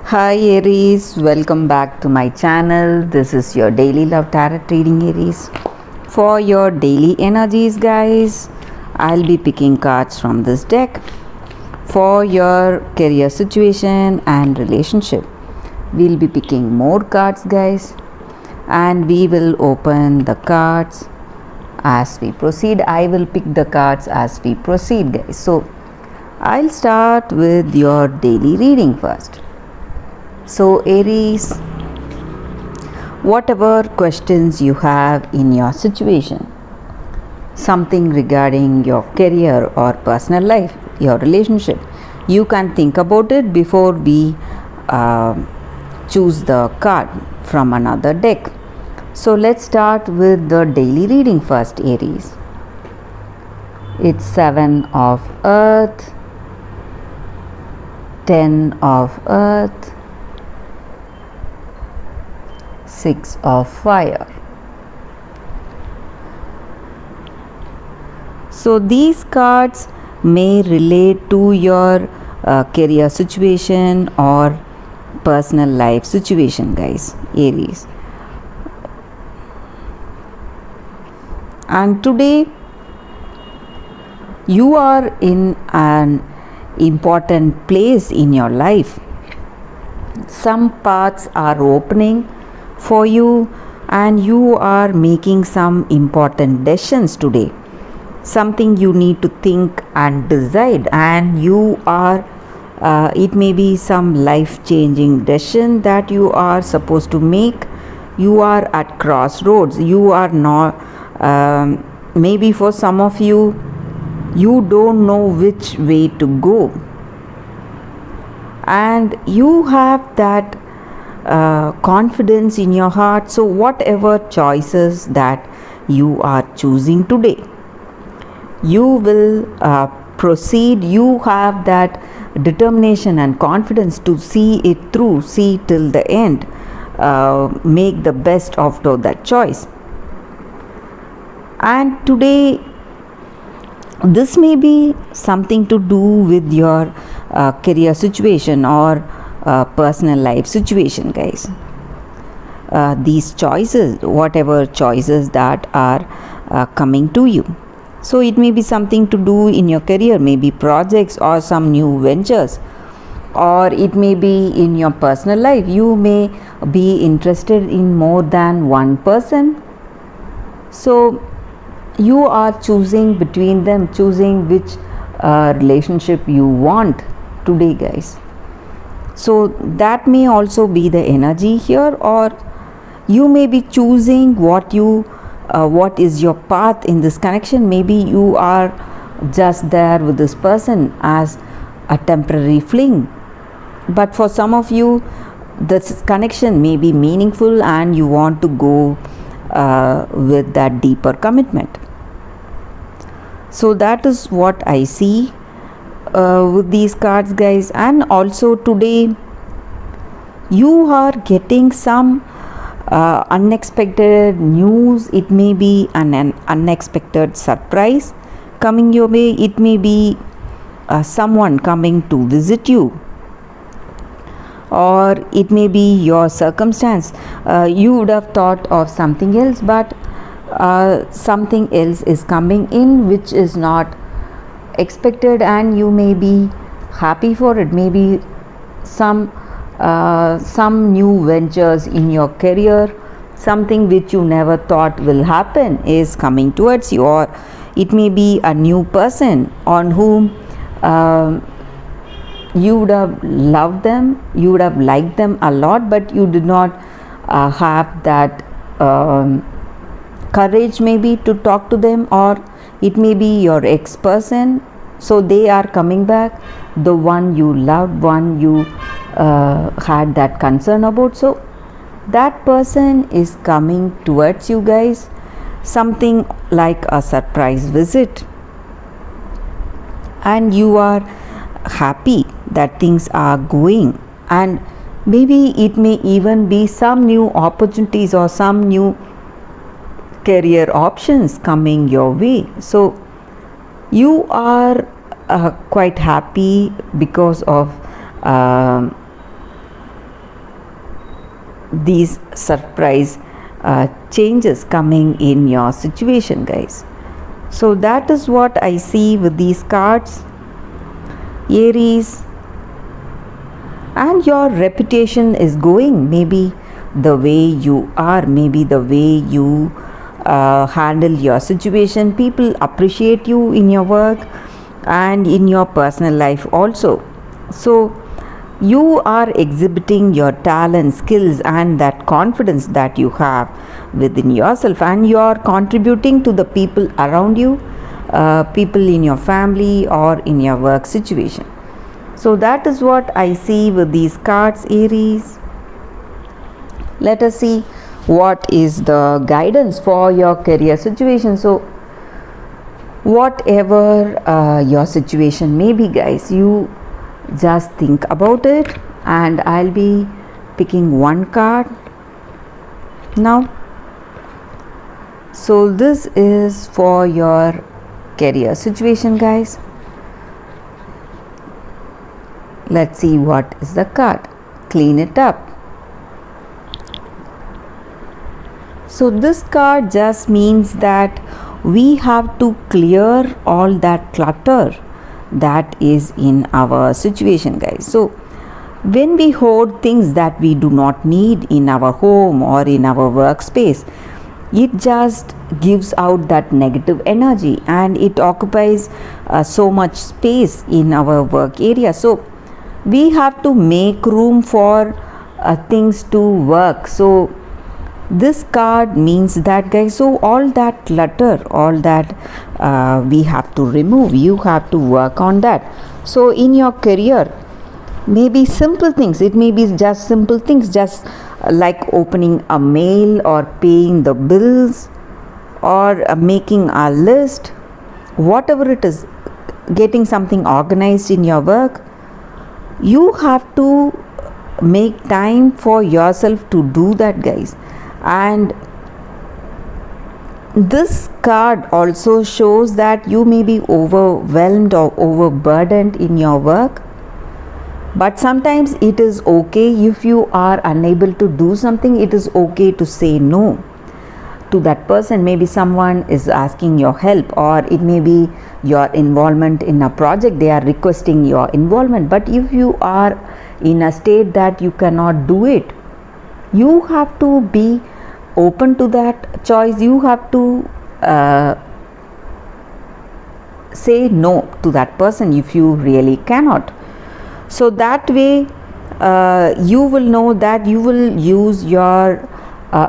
Hi Aries, welcome back to my channel. This is your daily love tarot reading, Aries. For your daily energies, guys, I'll be picking cards from this deck for your career situation and relationship. We'll be picking more cards, guys, and we will open the cards as we proceed. I will pick the cards as we proceed, guys. So I'll start with your daily reading first. So Aries, whatever questions you have in your situation, something regarding your career or personal life, your relationship, you can think about it before we choose the card from another deck. So let's start with the daily reading first, Aries. It's 7 of Earth, 10 of Earth, 6 of Fire. So these cards may relate to your career situation or personal life situation, guys, Aries. And today you are in an important place in your life. Some paths are opening for you and you are making some important decisions today. Something you need to think and decide, and you are it may be some life changing decision that you are supposed to make. You are at crossroads. You are not maybe for some of you, you don't know which way to go, and you have that confidence in your heart. So whatever choices that you are choosing today, you will proceed. You have that determination and confidence to see it through, see till the end, make the best of that choice. And today this may be something to do with your career situation or personal life situation, guys. These choices, whatever choices that are coming to you, so it may be something to do in your career, maybe projects or some new ventures, or it may be in your personal life. You may be interested in more than one person, so you are choosing between them, choosing which relationship you want today, guys. So that may also be the energy here, or you may be choosing what is your path in this connection. Maybe you are just there with this person as a temporary fling, but for some of you this connection may be meaningful and you want to go with that deeper commitment. So that is what I see with these cards, guys. And also today you are getting some unexpected news. It may be an unexpected surprise coming your way. It may be someone coming to visit you, or it may be your circumstance. You would have thought of something else, but something else is coming in which is not expected, and you may be happy for it. Maybe some new ventures in your career, something which you never thought will happen is coming towards you, or it may be a new person on whom you would have loved them, you would have liked them a lot, but you did not have that courage maybe to talk to them, or it may be your ex-person. So they are coming back, the one you loved, one you had that concern about. So that person is coming towards you, guys, something like a surprise visit, and you are happy that things are going, and maybe it may even be some new opportunities or some new career options coming your way. So you are quite happy because of these surprise changes coming in your situation, guys. So that is what I see with these cards, Aries. And your reputation is going, maybe the way you are, maybe the way you handle your situation. People appreciate you in your work and in your personal life also. So you are exhibiting your talent, skills, and that confidence that you have within yourself, and you are contributing to the people around you, people in your family or in your work situation. So that is what I see with these cards, Aries. Let us see what is the guidance for your career situation. So whatever your situation may be, guys, you just think about it, and I'll be picking one card now. So this is for your career situation, guys. Let's see what is the card. Clean it up. So this card just means that we have to clear all that clutter that is in our situation, guys. So when we hoard things that we do not need in our home or in our workspace, it just gives out that negative energy, and it occupies so much space in our work area. So we have to make room for things to work. So this card means that, guys, so all that clutter, all that we have to remove, you have to work on that. So in your career, maybe simple things, it may be just simple things, just like opening a mail or paying the bills or making a list, whatever it is, getting something organized in your work. You have to make time for yourself to do that, guys. And this card also shows that you may be overwhelmed or overburdened in your work, but sometimes it is okay if you are unable to do something. It is okay to say no to that person. Maybe someone is asking your help, or it may be your involvement in a project, they are requesting your involvement. But if you are in a state that you cannot do it, you have to be open to that choice. You have to say no to that person if you really cannot. So that way you will know that you will use your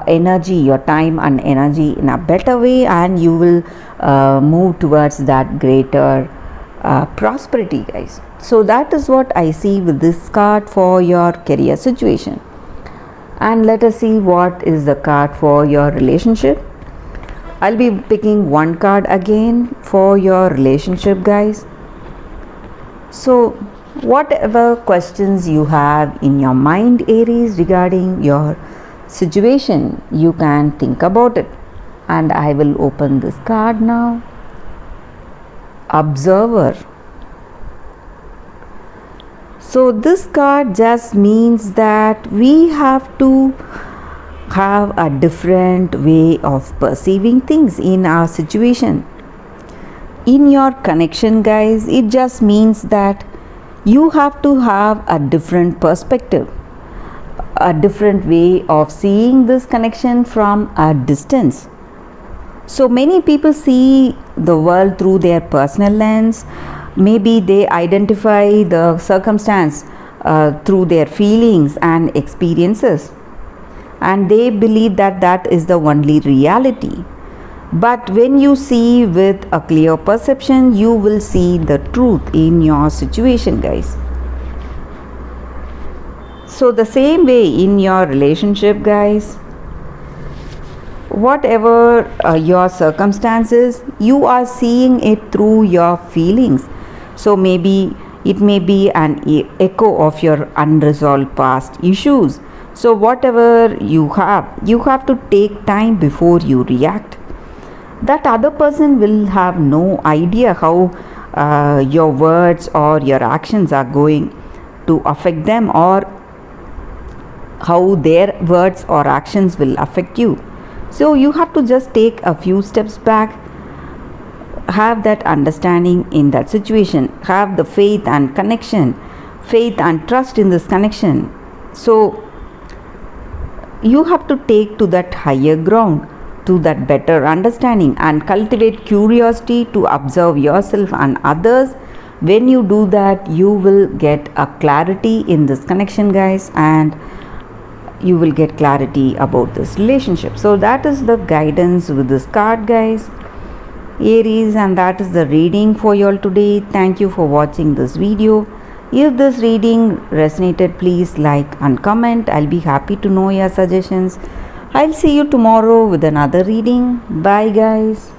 energy, your time and energy in a better way, and you will move towards that greater prosperity, guys. So that is what I see with this card for your career situation. And let us see what is the card for your relationship. I'll be picking one card again for your relationship, guys. So whatever questions you have in your mind, Aries, regarding your situation, you can think about it. And I will open this card now. Observer. So this card just means that we have to have a different way of perceiving things in our situation. In your connection, guys, it just means that you have to have a different perspective, a different way of seeing this connection from a distance. So many people see the world through their personal lens. Maybe they identify the circumstance through their feelings and experiences, and they believe that that is the only reality. But when you see with a clear perception, you will see the truth in your situation, guys. So the same way in your relationship, guys, whatever your circumstances, you are seeing it through your feelings. So maybe it may be an echo of your unresolved past issues. So whatever you have to take time before you react. That other person will have no idea how your words or your actions are going to affect them, or how their words or actions will affect you. So you have to just take a few steps back, have that understanding in that situation, have the faith and connection, faith and trust in this connection. So you have to take to that higher ground, to that better understanding, and cultivate curiosity to observe yourself and others. When you do that, you will get a clarity in this connection, guys, and you will get clarity about this relationship. So that is the guidance with this card, guys, Aries, and that is the reading for you all today. Thank you for watching this video. If this reading resonated, please like and comment. I'll be happy to know your suggestions. I'll see you tomorrow with another reading. Bye, guys.